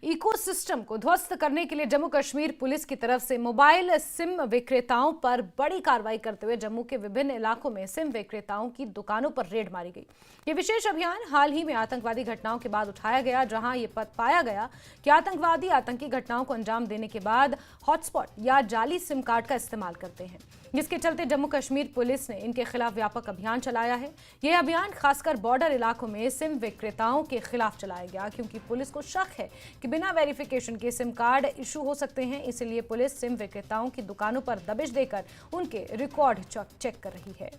Ecosystem को ध्वस्त करने के लिए जम्मू कश्मीर पुलिस की तरफ से मोबाइल सिम विक्रेताओं पर बड़ी कार्रवाई करते हुए जम्मू के विभिन्न इलाकों में सिम विक्रेताओं की दुकानों पर रेड मारी गई। ये विशेष अभियान हाल ही में आतंकवादी घटनाओं के बाद उठाया गया, जहां ये पाया गया कि आतंकवादी आतंकी घटनाओं को अंजाम देने के बाद हॉटस्पॉट या जाली सिम कार्ड का इस्तेमाल करते हैं, जिसके चलते जम्मू कश्मीर पुलिस ने इनके खिलाफ व्यापक अभियान चलाया है। यह अभियान खासकर बॉर्डर इलाकों में सिम विक्रेताओं के खिलाफ चलाया गया, क्योंकि पुलिस को शक है कि बिना वेरिफिकेशन के सिम कार्ड इशू हो सकते हैं। इसलिए पुलिस सिम विक्रेताओं की दुकानों पर दबिश देकर उनके रिकॉर्ड चेक कर रही है।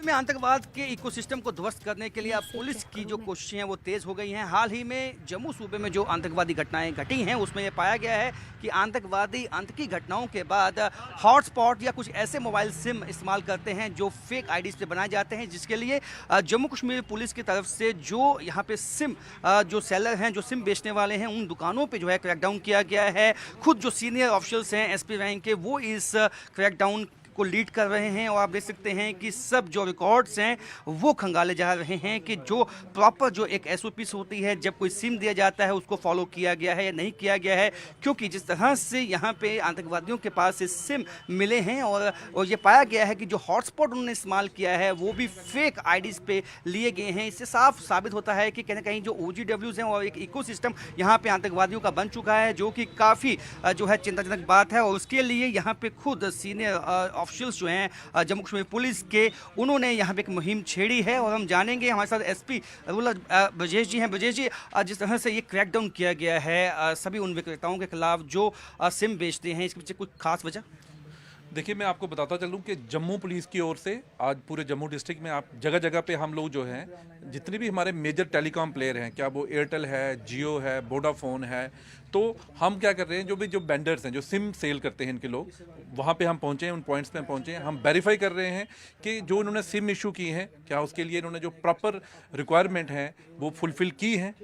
में आतंकवाद के इकोसिस्टम को ध्वस्त करने के लिए अब पुलिस की जो कोशिशें हैं वो तेज़ हो गई हैं। हाल ही में जम्मू सूबे में जो आतंकवादी घटनाएं घटी हैं उसमें यह पाया गया है कि आतंकवादी आतंकी घटनाओं के बाद हॉटस्पॉट या कुछ ऐसे मोबाइल सिम इस्तेमाल करते हैं जो फेक आईडी से बनाए जाते हैं, जिसके लिए जम्मू कश्मीर पुलिस की तरफ से जो यहाँ पे सिम जो सेलर हैं, जो सिम बेचने वाले हैं, उन दुकानों पर जो है क्रैकडाउन किया गया है। खुद जो सीनियर ऑफिशियल्स हैं SP रैंक के, वो इस क्रैकडाउन को लीड कर रहे हैं। और आप देख सकते हैं कि सब जो रिकॉर्ड्स हैं वो खंगाले जा रहे हैं कि जो प्रॉपर जो एक SOPs होती है, जब कोई सिम दिया जाता है उसको फॉलो किया गया है या नहीं किया गया है। क्योंकि जिस तरह से यहाँ पे आतंकवादियों के पास से सिम मिले हैं और ये पाया गया है कि जो हॉटस्पॉट उन्होंने इस्तेमाल किया है वो भी फेक आईडीज पे लिए गए हैं। इससे साफ साबित होता है कि कहीं ना कहीं जो OGWs हैं और एक इकोसिस्टम यहाँ पे आतंकवादियों का बन चुका है, जो कि काफ़ी जो है चिंताजनक बात है। और उसके लिए यहाँ पे खुद सीनियर ऑफिशियल्स जो हैं जम्मू कश्मीर पुलिस के, उन्होंने यहाँ पे एक मुहिम छेड़ी है। और हम जानेंगे, हमारे साथ SP ब्रजेश जी हैं। ब्रजेश जी, जिस तरह से ये क्रैकडाउन किया गया है सभी उन विक्रेताओं के खिलाफ जो सिम बेचते हैं, इसके पीछे कुछ खास वजह? देखिए, मैं आपको बताता चलूं कि जम्मू पुलिस की ओर से आज पूरे जम्मू डिस्ट्रिक्ट में आप जगह जगह पे हम लोग जो हैं, जितने भी हमारे मेजर टेलीकॉम प्लेयर हैं, क्या वो एयरटेल है, जियो है, वोडाफोन है, तो हम क्या कर रहे हैं, जो वेंडर्स हैं, जो सिम सेल करते हैं इनके लोग, वहाँ पे हम पहुँचे हैं, उन पॉइंट्स पे हम पहुँचे हैं। हम वेरीफाई कर रहे हैं कि जो इन्होंने सिम इशू की हैं, क्या उसके लिए इन्होंने जो प्रॉपर रिक्वायरमेंट है वो फुलफिल की हैं।